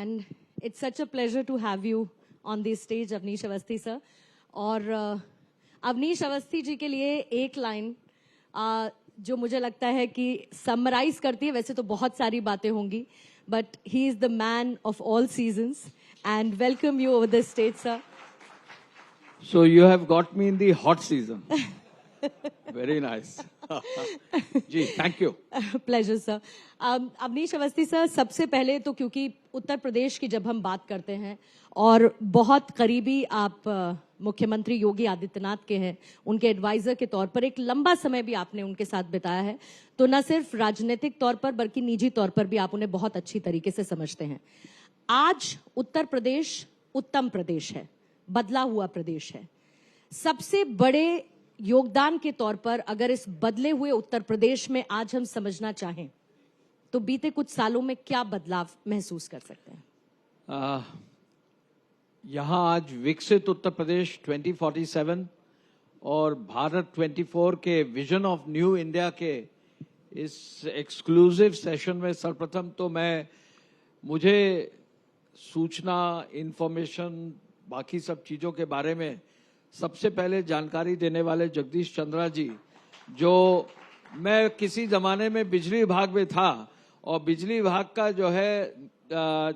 and it's such a pleasure to have you on this stage, Avnish Awasthi sir. और अवनीश अवस्थी जी के लिए एक line जो मुझे लगता है कि समराइज करती है, वैसे तो बहुत सारी बातें होंगी, but he is the man of all seasons and welcome you over the stage sir. So you have got me in the hot season. Very nice. जी, thank you. Pleasure sir. Avnish Awasthi sir, सबसे पहले तो क्योंकि उत्तर प्रदेश की जब हम बात करते हैं और बहुत करीबी आप मुख्यमंत्री योगी आदित्यनाथ के हैं, उनके एडवाइजर के तौर पर एक लंबा समय भी आपने उनके साथ बिताया है, तो न सिर्फ राजनीतिक तौर पर बल्कि निजी तौर पर भी आप उन्हें बहुत अच्छी तरीके से समझते हैं. आज उत्तर प्रदेश उत्तम प्रदेश है, बदला हुआ प्रदेश है. सबसे बड़े योगदान के तौर पर अगर इस बदले हुए उत्तर प्रदेश में आज हम समझना चाहें तो बीते कुछ सालों में क्या बदलाव महसूस कर सकते हैं? यहाँ आज विकसित उत्तर प्रदेश 2047 और भारत 24 के विजन ऑफ न्यू इंडिया के इस एक्सक्लूसिव सेशन में सर्वप्रथम तो मुझे सूचना, इंफॉर्मेशन, बाकी सब चीजों के बारे में सबसे पहले जानकारी देने वाले जगदीश चंद्रा जी, जो मैं किसी जमाने में बिजली विभाग में था और बिजली विभाग का जो है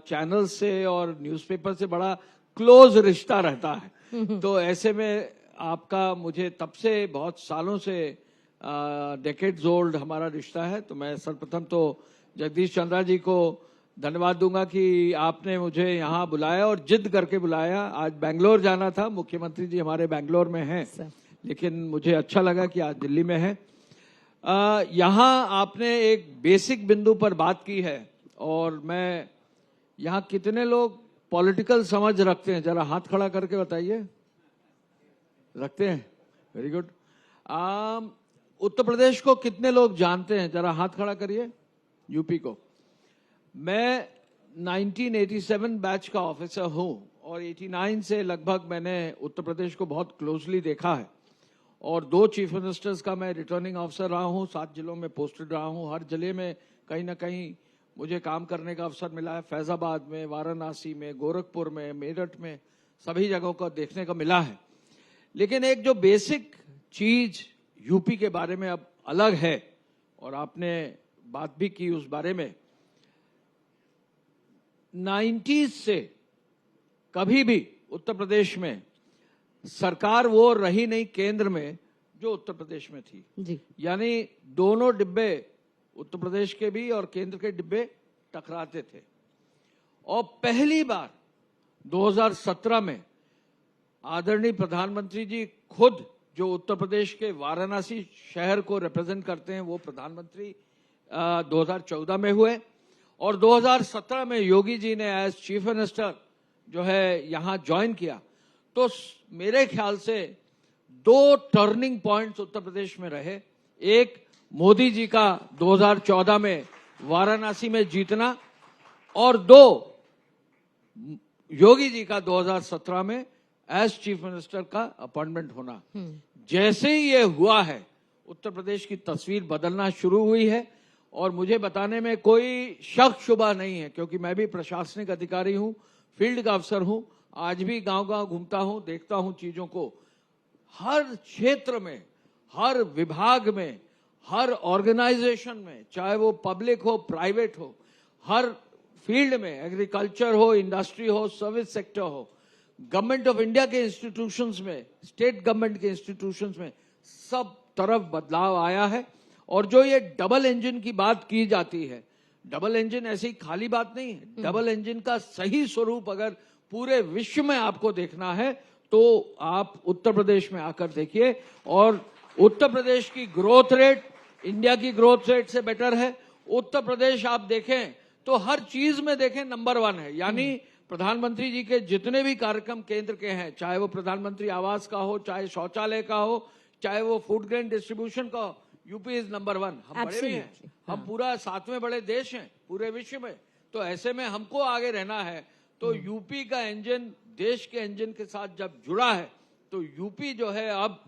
चैनल से और न्यूज़पेपर से बड़ा क्लोज रिश्ता रहता है. तो ऐसे में आपका मुझे तब से बहुत सालों से डेकेड्स ओल्ड हमारा रिश्ता है. तो मैं सर्वप्रथम तो जगदीश चंद्रा जी को धन्यवाद दूंगा कि आपने मुझे यहाँ बुलाया और जिद करके बुलाया. आज बेंगलोर जाना था, मुख्यमंत्री जी हमारे बेंगलोर में हैं, लेकिन मुझे अच्छा लगा कि आज दिल्ली में है. यहाँ आपने एक बेसिक बिंदु पर बात की है और मैं यहाँ कितने लोग पॉलिटिकल समझ रखते हैं, जरा हाथ खड़ा करके बताइए. रखते हैं? Very good. उत्तर प्रदेश को कितने लोग जानते हैं, जरा हाथ खड़ा करिए. यूपी को. मैं 1987 बैच का ऑफिसर हूं और 89 से लगभग मैंने उत्तर प्रदेश को बहुत क्लोजली देखा है और 2 चीफ मिनिस्टर्स का मैं रिटर्निंग ऑफिसर रहा हूं, 7 जिलों में पोस्टेड रहा हूं. हर जिले में कहीं ना कहीं मुझे काम करने का अवसर मिला है. फैजाबाद में, वाराणसी में, गोरखपुर में, मेरठ में, सभी जगहों को देखने को मिला है. लेकिन एक जो बेसिक चीज यूपी के बारे में अब अलग है और आपने बात भी की उस बारे में, 90s से कभी भी उत्तर प्रदेश में सरकार वो रही नहीं केंद्र में जो उत्तर प्रदेश में थी जी. यानी दोनों डिब्बे, उत्तर प्रदेश के भी और केंद्र के डिब्बे टकराते थे. और पहली बार 2017 में आदरणीय प्रधानमंत्री जी खुद, जो उत्तर प्रदेश के वाराणसी शहर को रिप्रेजेंट करते हैं, वो प्रधानमंत्री 2014 में हुए और 2017 में योगी जी ने एज चीफ मिनिस्टर जो है यहाँ ज्वाइन किया. तो मेरे ख्याल से 2 टर्निंग पॉइंट्स उत्तर प्रदेश में रहे. एक मोदी जी का 2014 में वाराणसी में जीतना और 2 योगी जी का 2017 में एज चीफ मिनिस्टर का अपॉइंटमेंट होना. जैसे ही ये हुआ है, उत्तर प्रदेश की तस्वीर बदलना शुरू हुई है और मुझे बताने में कोई शक शुबा नहीं है, क्योंकि मैं भी प्रशासनिक अधिकारी हूं, फील्ड का अफसर हूं. आज भी गांव-गांव घूमता हूं, देखता हूं चीजों को. हर क्षेत्र में, हर विभाग में, हर ऑर्गेनाइजेशन में, चाहे वो पब्लिक हो, प्राइवेट हो, हर फील्ड में, एग्रीकल्चर हो, इंडस्ट्री हो, सर्विस सेक्टर हो, गवर्नमेंट ऑफ इंडिया के इंस्टीट्यूशंस में, स्टेट गवर्नमेंट के इंस्टीट्यूशंस में, सब तरफ बदलाव आया है. और जो ये डबल इंजन की बात की जाती है, डबल इंजन ऐसी खाली बात नहीं है. डबल इंजन का सही स्वरूप अगर पूरे विश्व में आपको देखना है तो आप उत्तर प्रदेश में आकर देखिए. और उत्तर प्रदेश की ग्रोथ रेट इंडिया की ग्रोथ रेट से बेटर है. उत्तर प्रदेश आप देखें तो हर चीज में देखें नंबर 1 है. यानी प्रधानमंत्री जी के जितने भी कार्यक्रम केंद्र के हैं, चाहे वो प्रधानमंत्री आवास का हो, चाहे शौचालय का हो, चाहे वो फूड ग्रेन डिस्ट्रीब्यूशन का हो, यूपी इज नंबर 1. हम बड़े भी हैं, हम पूरा 7वें बड़े देश हैं पूरे विश्व में. तो ऐसे में हमको आगे रहना है. तो यूपी का इंजन देश के इंजन के साथ जब जुड़ा है तो यूपी जो है अब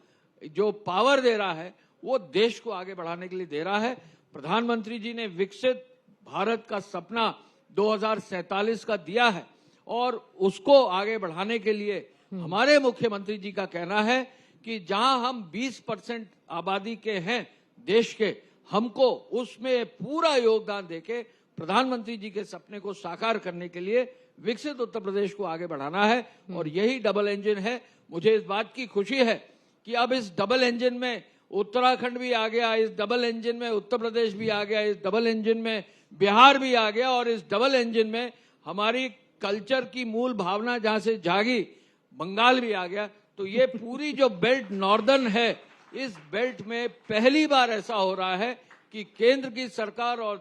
जो पावर दे रहा है वो देश को आगे बढ़ाने के लिए दे रहा है. प्रधानमंत्री जी ने विकसित भारत का सपना 2047 का दिया है और उसको आगे बढ़ाने के लिए हमारे मुख्यमंत्री जी का कहना है कि जहां हम 20% आबादी के हैं देश के, हमको उसमें पूरा योगदान देके प्रधानमंत्री जी के सपने को साकार करने के लिए विकसित उत्तर प्रदेश को आगे बढ़ाना है और यही डबल इंजन है। मुझे इस बात की खुशी है कि अब इस डबल इंजन में उत्तराखंड भी आ गया, इस डबल इंजन में उत्तर प्रदेश भी आ गया, इस डबल इंजन में बिहार भी आ गया और इस डबल इंजन में हमारी कल्चर की मूल भावना जहां से जागी बंगाल भी आ गया। तो ये पूरी जो बेल्ट नॉर्दर्न है, इस बेल्ट में पहली बार ऐसा हो रहा है कि केंद्र की सरकार और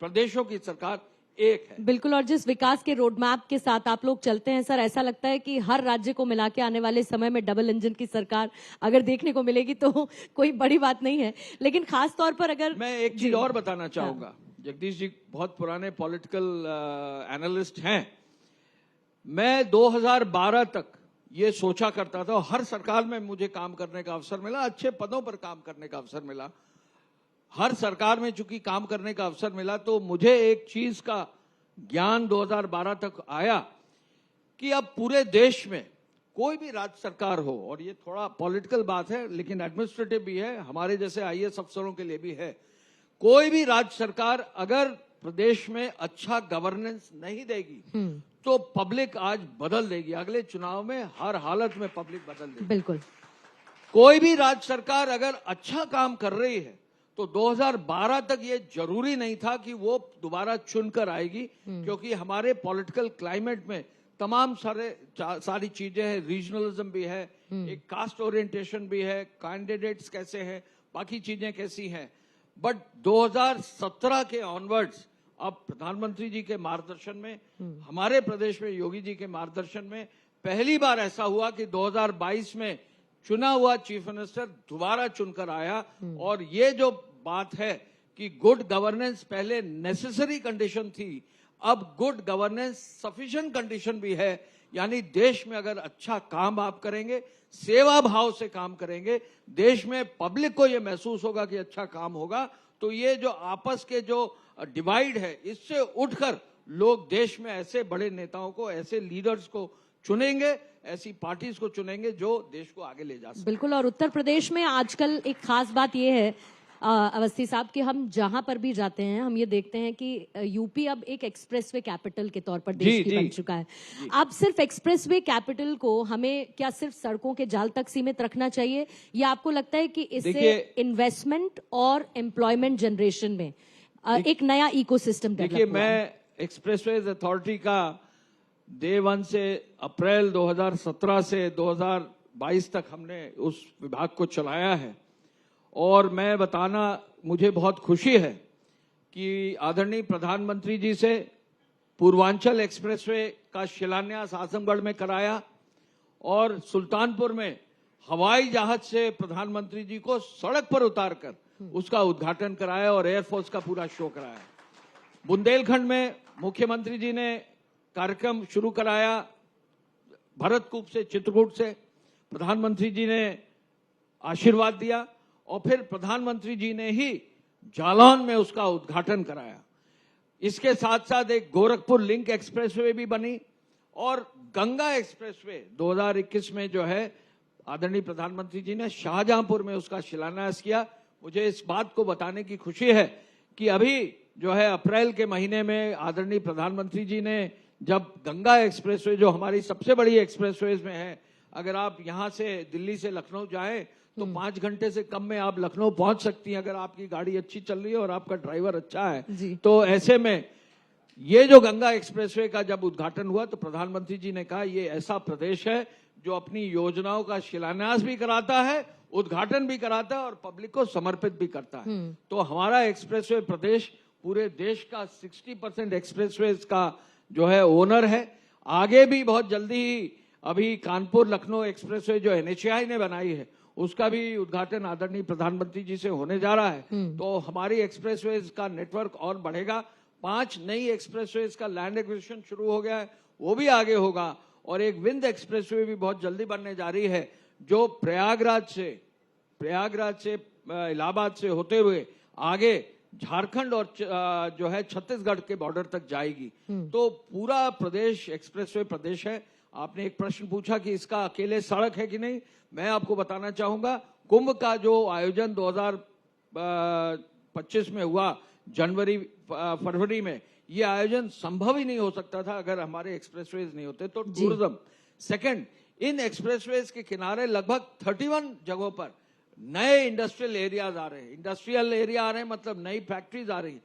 प्रदेशों की सरकार एक है। बिल्कुल, और जिस विकास के रोड मैप के साथ आप लोग चलते हैं सर, ऐसा लगता है कि हर राज्य को मिला के आने वाले समय में डबल इंजन की सरकार अगर देखने को मिलेगी तो कोई बड़ी बात नहीं है। लेकिन खास तौर पर अगर मैं एक चीज और बताना चाहूंगा, जगदीश जी बहुत पुराने पॉलिटिकल एनालिस्ट हैं। मैं 2012 तक ये सोचा करता था, हर सरकार में मुझे काम करने का अवसर मिला, अच्छे पदों पर काम करने का अवसर मिला, हर सरकार में चूंकि काम करने का अवसर मिला, तो मुझे एक चीज का ज्ञान 2012 तक आया कि अब पूरे देश में कोई भी राज्य सरकार हो, और ये थोड़ा पॉलिटिकल बात है लेकिन एडमिनिस्ट्रेटिव भी है, हमारे जैसे आईएएस अफसरों के लिए भी है, कोई भी राज्य सरकार अगर प्रदेश में अच्छा गवर्नेंस नहीं देगी तो पब्लिक आज बदल देगी। अगले चुनाव में हर हालत में पब्लिक बदल देगी। बिल्कुल, कोई भी राज्य सरकार अगर अच्छा काम कर रही है तो 2012 तक ये जरूरी नहीं था कि वो दोबारा चुनकर आएगी, क्योंकि हमारे पॉलिटिकल क्लाइमेट में तमाम सारी चीजें हैं, रीजनलिज्म भी है, एक कास्ट ओरिएंटेशन भी है, कैंडिडेट्स कैसे हैं, बाकी चीजें कैसी हैं। बट 2017 के ऑनवर्ड्स अब प्रधानमंत्री जी के मार्गदर्शन में, हमारे प्रदेश में योगी जी के मार्गदर्शन में पहली बार ऐसा हुआ कि 2022 में चुना हुआ चीफ मिनिस्टर दोबारा चुनकर आया। और ये जो बात है कि गुड गवर्नेंस पहले नेसेसरी कंडीशन थी, अब गुड गवर्नेंस सफिशिएंट कंडीशन भी है। यानी देश में अगर अच्छा काम आप करेंगे, सेवा भाव से काम करेंगे, देश में पब्लिक को ये महसूस होगा कि अच्छा काम होगा, तो ये जो आपस के जो डिवाइड है, इससे उठकर लोग देश में ऐसे बड़े नेताओं को, ऐसे लीडर्स को चुनेंगे, ऐसी पार्टीज को चुनेंगे जो देश को आगे ले जा सके। बिल्कुल, और उत्तर प्रदेश में आजकल एक खास बात यह है अवस्थी साहब कि हम जहां पर भी जाते हैं हम ये देखते हैं कि यूपी अब एक एक्सप्रेसवे कैपिटल के तौर पर देश की बन चुका है। अब सिर्फ एक्सप्रेसवे कैपिटल को हमें क्या सिर्फ सड़कों के जाल तक सीमित रखना चाहिए, या आपको लगता है कि इससे इन्वेस्टमेंट और एम्प्लॉयमेंट जनरेशन में एक नया इकोसिस्टम डेवलप हुआ? मैं एक्सप्रेसवेज अथॉरिटी का डे 1 से अप्रैल 2017 से 2022 तक हमने उस विभाग को चलाया है, और मैं बताना मुझे बहुत खुशी है कि आदरणीय प्रधानमंत्री जी से पूर्वांचल एक्सप्रेसवे का शिलान्यास आजमगढ़ में कराया और सुल्तानपुर में हवाई जहाज से प्रधानमंत्री जी को सड़क पर उतारकर उसका उद्घाटन कराया और एयरफोर्स का पूरा शो कराया। बुंदेलखंड में मुख्यमंत्री जी ने कार्यक्रम शुरू कराया, भरतकूप से, चित्रकूट से प्रधानमंत्री जी ने आशीर्वाद दिया और फिर प्रधानमंत्री जी ने ही जालौन में उसका उद्घाटन कराया। इसके साथ साथ एक गोरखपुर लिंक एक्सप्रेसवे भी बनी और गंगा एक्सप्रेसवे 2021 में जो है आदरणीय प्रधानमंत्री जी ने शाहजहांपुर में उसका शिलान्यास किया। मुझे इस बात को बताने की खुशी है कि अभी जो है अप्रैल के महीने में आदरणीय प्रधानमंत्री जी ने जब गंगा एक्सप्रेसवे, जो हमारी सबसे बड़ी एक्सप्रेसवेज में है, अगर आप यहां से दिल्ली से लखनऊ जाएं तो 5 घंटे से कम में आप लखनऊ पहुंच सकती हैं अगर आपकी गाड़ी अच्छी चल रही है और आपका ड्राइवर अच्छा है। तो ऐसे में ये जो गंगा एक्सप्रेसवे का जब उद्घाटन हुआ तो प्रधानमंत्री जी ने कहा ये ऐसा प्रदेश है जो अपनी योजनाओं का शिलान्यास भी कराता है, उद्घाटन भी कराता है और पब्लिक को समर्पित भी करता है। तो हमारा एक्सप्रेसवे प्रदेश पूरे देश का 60% एक्सप्रेसवे का जो है ओनर है। आगे भी बहुत जल्दी ही अभी कानपुर लखनऊ एक्सप्रेसवे जो NHAI ने बनाई है उसका भी उद्घाटन आदरणीय प्रधानमंत्री जी से होने जा रहा है। तो हमारी एक्सप्रेसवेज का नेटवर्क और बढ़ेगा। 5 नई एक्सप्रेसवेज का लैंड एक्विजिशन शुरू हो गया है, वो भी आगे होगा और एक विंध्य एक्सप्रेसवे भी बहुत जल्दी बनने जा रही है जो प्रयागराज से इलाहाबाद से होते हुए आगे झारखंड और जो है छत्तीसगढ़ के बॉर्डर तक जाएगी। तो पूरा प्रदेश एक्सप्रेसवे प्रदेश है। आपने एक प्रश्न पूछा कि इसका अकेले सड़क है कि नहीं, मैं आपको बताना चाहूंगा कुंभ का जो आयोजन 2025 में हुआ जनवरी फरवरी में, ये आयोजन संभव ही नहीं हो सकता था अगर हमारे एक्सप्रेसवेज नहीं होते। तो टूरिज्म सेकंड, इन एक्सप्रेसवेज के किनारे लगभग 31 जगहों पर नए इंडस्ट्रियल एरियाज आ रहे हैं। इंडस्ट्रियल एरिया आ रहे हैं मतलब नई फैक्ट्रीज आ रही,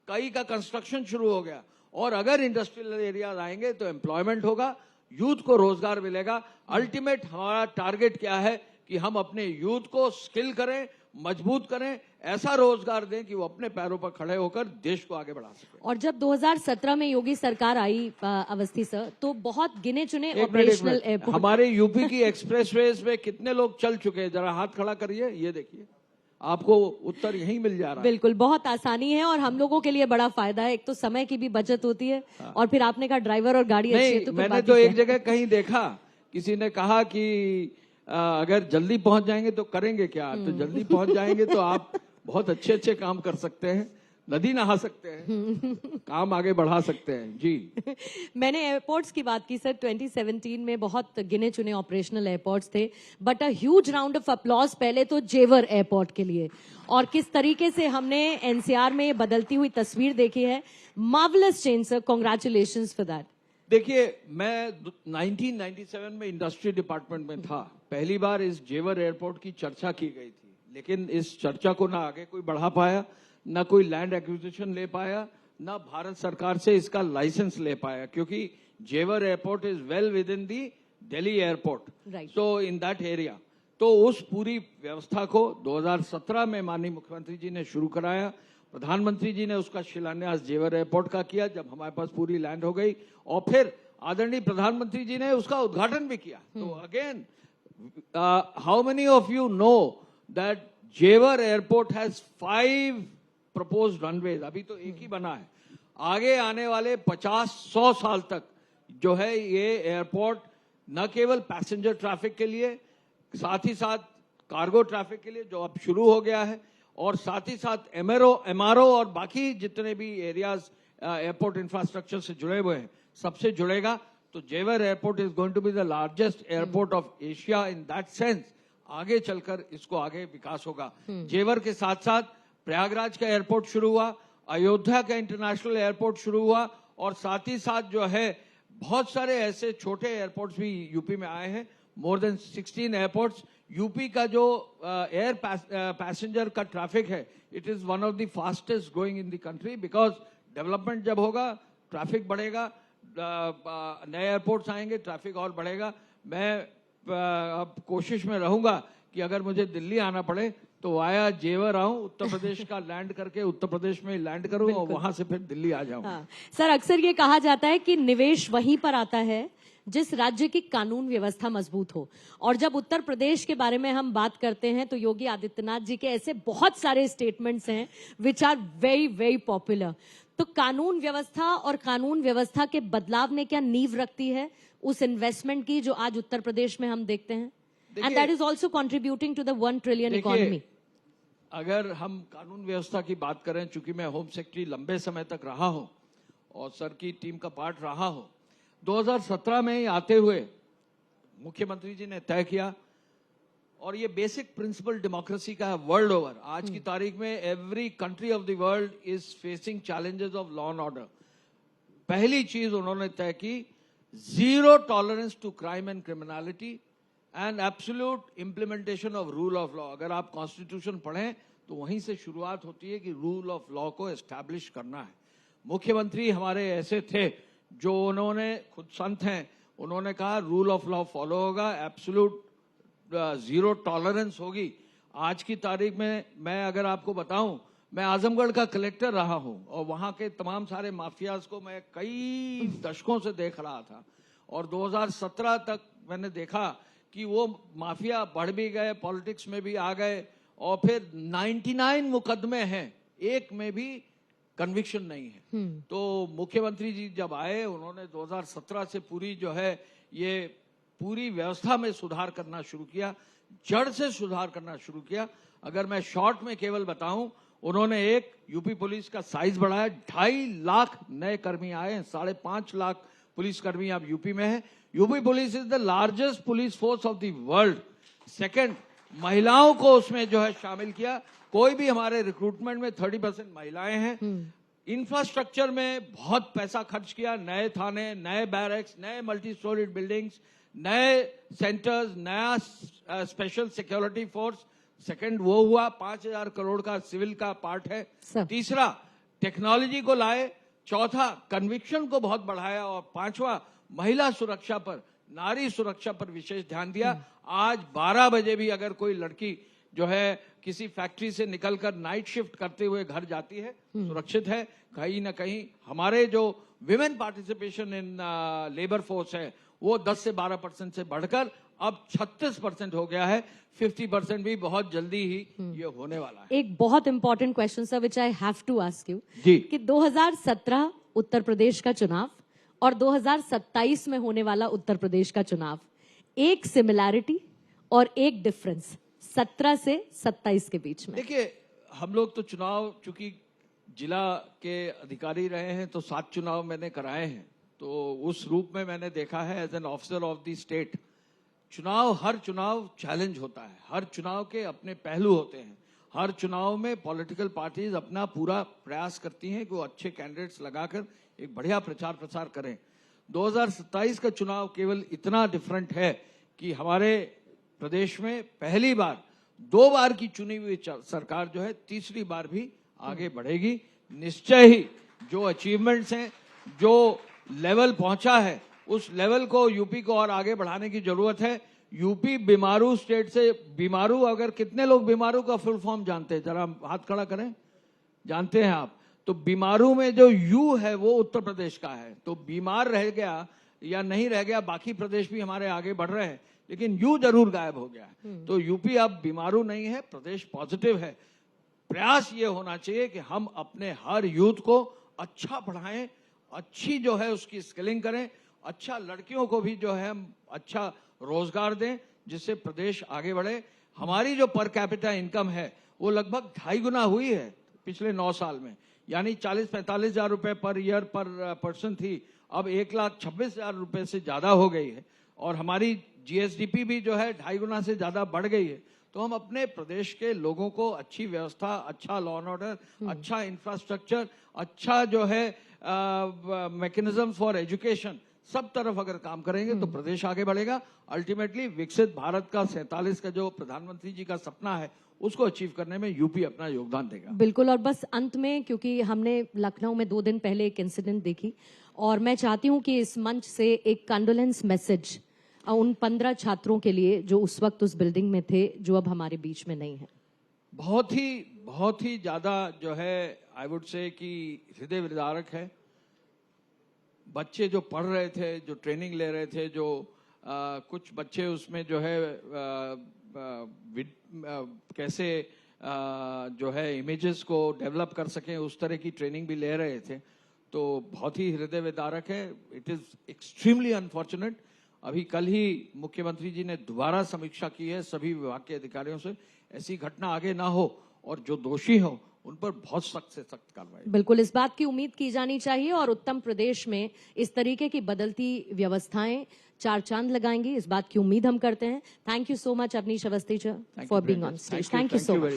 कई का कंस्ट्रक्शन शुरू हो गया। और अगर इंडस्ट्रियल एरियाज आएंगे तो एम्प्लॉयमेंट होगा, यूथ को रोजगार मिलेगा। अल्टीमेट हमारा टारगेट क्या है कि हम अपने यूथ को स्किल करें, मजबूत करें, ऐसा रोजगार दें कि वो अपने पैरों पर खड़े होकर देश को आगे बढ़ा सके। और जब 2017 में योगी सरकार आई अवस्थी सर, तो बहुत गिने चुने ऑपरेशनल एयरपोर्ट, हमारे यूपी की एक्सप्रेसवेज में कितने लोग चल चुके हैं, जरा हाथ खड़ा करिए, ये देखिए, आपको उत्तर यहीं मिल जा रहा है। बिल्कुल, बहुत आसानी है और हम लोगों के लिए बड़ा फायदा है। एक तो समय की भी बचत होती है और फिर आपने कहा ड्राइवर और गाड़ी अच्छी है तो मैंने तो एक जगह कहीं देखा, किसी ने कहा कि अगर जल्दी पहुंच जाएंगे तो करेंगे क्या, तो जल्दी पहुंच जाएंगे तो आप बहुत अच्छे अच्छे काम कर सकते हैं, नदी नहा सकते हैं, काम आगे बढ़ा सकते हैं जी। मैंने एयरपोर्ट्स की बात की सर, 2017 में बहुत गिने चुने ऑपरेशनल एयरपोर्ट्स थे, but a huge round of applause पहले तो जेवर एयरपोर्ट के लिए, और किस तरीके से हमने एनसीआर में बदलती हुई तस्वीर देखी है। Marvellous change sir, congratulations for that. देखिए, मैं 1997 में इंडस्ट्री डिपार्टमेंट में था, पहली बार इस जेवर एयरपोर्ट की चर्चा की गई थी, लेकिन इस चर्चा को ना आगे कोई बढ़ा पाया, ना कोई लैंड एक्विजिशन ले पाया, ना भारत सरकार से इसका लाइसेंस ले पाया, क्योंकि जेवर airport is well with in the Delhi airport, so in that area. तो उस पूरी व्यवस्था को 2017 में माननीय मुख्यमंत्री जी ने शुरू कराया। प्रधानमंत्री जी ने उसका शिलान्यास जेवर एयरपोर्ट का किया जब हमारे पास पूरी लैंड हो गई, और फिर आदरणीय प्रधानमंत्री जी ने उसका उद्घाटन भी किया। तो again, how many of you know that जेवर एयरपोर्ट हैज 5 प्रपोज्ड रनवेज, अभी तो एक ही बना है। आगे आने वाले 50-100 साल तक जो है ये एयरपोर्ट न केवल पैसेंजर ट्रैफिक के लिए, साथ ही साथ कार्गो ट्रैफिक के लिए जो अब शुरू हो गया है, और साथ ही साथ एमआरओ और बाकी जितने भी एरियाज एयरपोर्ट इंफ्रास्ट्रक्चर से जुड़े हुए हैं सबसे जुड़ेगा। तो Jewar airport is going to be the largest airport of Asia in that sense. आगे चलकर इसको आगे विकास होगा। जेवर के साथ साथ प्रयागराज का एयरपोर्ट शुरू हुआ, अयोध्या का इंटरनेशनल एयरपोर्ट शुरू हुआ, और साथ ही साथ जो है बहुत सारे ऐसे छोटे एयरपोर्ट्स भी यूपी में आए हैं, मोर देन 16 एयरपोर्ट्स। यूपी का जो एयर पैसेंजर का ट्रैफिक है, it is one of the fastest growing in the country, because development जब होगा ट्रैफिक बढ़ेगा, नए एयरपोर्ट्स आएंगे, ट्रैफिक और बढ़ेगा। मैं अब कोशिश में रहूंगा कि अगर मुझे दिल्ली आना पड़े तो वाया जेवर आऊं, उत्तर प्रदेश का लैंड करके उत्तर प्रदेश में लैंड करूं और वहां से फिर दिल्ली आ जाऊं। हाँ। सर, अक्सर ये कहा जाता है कि निवेश वहीं पर आता है जिस राज्य की कानून व्यवस्था मजबूत हो, और जब उत्तर प्रदेश के बारे में हम बात करते हैं तो योगी आदित्यनाथ जी के ऐसे बहुत सारे स्टेटमेंट्स हैं which are very very popular. तो कानून व्यवस्था और कानून व्यवस्था के बदलाव ने क्या नींव रखती है उस इन्वेस्टमेंट की जो आज उत्तर प्रदेश में हम देखते हैं, and that is also contributing to the 1 trillion economy. अगर हम कानून व्यवस्था की बात करें, चूंकि मैं होम सेक्रेटरी लंबे समय तक रहा हूं और सर की टीम का पार्ट रहा हूं, 2017 में आते हुए मुख्यमंत्री जी ने तय किया, और ये बेसिक प्रिंसिपल डेमोक्रेसी का है वर्ल्ड ओवर। आज की तारीख में every country of the world is facing challenges of law and order. पहली चीज उन्होंने तय की, 0 tolerance to crime and criminality and absolute implementation of rule of law. अगर आप कॉन्स्टिट्यूशन पढ़ें तो वहीं से शुरुआत होती है कि रूल ऑफ लॉ को एस्टैब्लिश करना है। मुख्यमंत्री हमारे ऐसे थे जो उन्होंने खुद संत हैं, उन्होंने कहा रूल ऑफ लॉ फॉलो होगा, एब्सोल्यूट 0 टॉलरेंस होगी। आज की तारीख में मैं अगर आपको बताऊं, मैं आजमगढ़ का कलेक्टर रहा हूं और वहां के तमाम सारे माफियाज को मैं कई दशकों से देख रहा था, और 2017 तक मैंने देखा कि वो माफिया बढ़ भी गए, पॉलिटिक्स में भी आ गए, और फिर 99 मुकदमे हैं, एक में भी कन्विक्शन नहीं है। तो मुख्यमंत्री जी जब आए, उन्होंने 2017 से पूरी जो है ये पूरी व्यवस्था में सुधार करना शुरू किया, जड़ से सुधार करना शुरू किया। अगर मैं शॉर्ट में केवल बताऊं, उन्होंने एक यूपी पुलिस का साइज बढ़ाया, 2.5 लाख नए कर्मी आए हैं, 5.5 लाख पुलिसकर्मी अब यूपी में है। UP police is the largest police force of the world. Second, महिलाओं को उसमें जो है शामिल किया। कोई भी हमारे रिक्रूटमेंट में 30% महिलाएं हैं। इंफ्रास्ट्रक्चर में बहुत पैसा खर्च किया, नए थाने, नए बैरक्स, नए मल्टी स्टोरीड बिल्डिंग्स, नए सेंटर्स, नया स्पेशल सिक्योरिटी फोर्स। सेकंड वो हुआ, 5,000 करोड़ का सिविल का पार्ट है। तीसरा, टेक्नोलॉजी को लाए। चौथा, कन्विक्शन को बहुत बढ़ाया। और पांचवा, महिला सुरक्षा पर, नारी सुरक्षा पर विशेष ध्यान दिया। आज 12 बजे भी अगर कोई लड़की जो है किसी फैक्ट्री से निकलकर नाइट शिफ्ट करते हुए घर जाती है, सुरक्षित है। कहीं ना कहीं हमारे जो women participation in labour force है वो 10 से 12% से बढ़कर अब 36% हो गया है। 50% भी बहुत जल्दी ही ये होने वाला है। एक बहुत important question sir which I have to ask you जी, कि 2017 उत्तर प्रदेश का चुनाव और 2027 में होने वाला उत्तर प्रदेश का चुनाव, एक सिमिलैरिटी और एक डिफरेंस 17 से 27 के बीच में। देखिए, हम लोग तो चुनाव चूंकि जिला के अधिकारी रहे हैं तो 7 चुनाव मैंने कराए हैं, तो उस रूप में मैंने देखा है as an officer of the state. हर चुनाव चैलेंज होता है, हर चुनाव के अपने पहलू होते हैं। हर चुनाव में पॉलिटिकल पार्टीज अपना पूरा प्रयास करती हैं कि वो अच्छे कैंडिडेट्स लगाकर एक बढ़िया प्रचार प्रसार करें। 2027 का चुनाव केवल इतना डिफरेंट है कि हमारे प्रदेश में पहली बार 2 बार की चुनी हुई सरकार जो है तीसरी बार भी आगे बढ़ेगी। निश्चय ही जो अचीवमेंट्स हैं, जो लेवल पहुंचा है, उस लेवल को यूपी को और आगे बढ़ाने की जरूरत है। यूपी बीमारू स्टेट से, बीमारू, अगर कितने लोग बीमारू का फुल फॉर्म जानते हैं, जरा हाथ खड़ा करें, जानते हैं आप? तो बीमारू में जो यू है वो उत्तर प्रदेश का है। तो बीमार रह गया या नहीं रह गया, बाकी प्रदेश भी हमारे आगे बढ़ रहे हैं, लेकिन यू जरूर गायब हो गया है। तो यूपी अब बीमारू नहीं है, प्रदेश पॉजिटिव है। प्रयास ये होना चाहिए कि हम अपने हर यूथ को अच्छा पढ़ाएं, अच्छी जो है उसकी स्किलिंग करें, अच्छा लड़कियों को भी जो है हम अच्छा रोजगार दें, जिससे प्रदेश आगे बढ़े। हमारी जो पर कैपिटा इनकम है वो लगभग 2.5 गुना हुई है पिछले 9 साल में, यानी 40-45 हजार रुपए पर ईयर पर पर्सन थी, अब 1,26,000 रुपए से ज्यादा हो गई है। और हमारी जीएसडीपी भी जो है 2.5 गुना से ज्यादा बढ़ गई है। तो हम अपने प्रदेश के लोगों को अच्छी व्यवस्था, अच्छा लॉ एंड ऑर्डर, अच्छा इंफ्रास्ट्रक्चर, अच्छा जो है मैकेनिज्म फॉर एजुकेशन, सब तरफ अगर काम करेंगे तो प्रदेश आगे बढ़ेगा। अल्टीमेटली विकसित भारत का 47 का जो प्रधानमंत्री जी का सपना है उसको अचीव करने में यूपी अपना योगदान देगा। बिल्कुल। और बस अंत में, क्योंकि हमने लखनऊ में 2 दिन पहले एक इंसिडेंट देखी, और मैं चाहती हूं कि इस मंच से एक कंडोलेंस मैसेज उन 15 छात्रों के लिए जो उस वक्त उस बिल्डिंग में थे, जो अब हमारे बीच में नहीं है। बहुत ही ज्यादा जो है आई वुड से कि हृदय विदारक है। बच्चे जो पढ़ रहे थे, जो ट्रेनिंग ले रहे थे, जो कुछ बच्चे उसमें जो है कैसे जो है इमेजेस को डेवलप कर सकें, उस तरह की ट्रेनिंग भी ले रहे थे। तो बहुत ही हृदय विदारक है। It is extremely unfortunate. अभी कल ही मुख्यमंत्री जी ने दोबारा समीक्षा की है सभी विभाग के अधिकारियों से, ऐसी घटना आगे ना हो और जो दोषी हो उन पर बहुत सख्त से सख्त कार्रवाई। बिल्कुल, इस बात की उम्मीद की जानी चाहिए और उत्तर प्रदेश में इस तरीके की बदलती व्यवस्थाएं 4 चांद लगाएंगी, इस बात की उम्मीद हम करते हैं। Thank you so much Avnish Awasthi for being on stage. Thank you so much.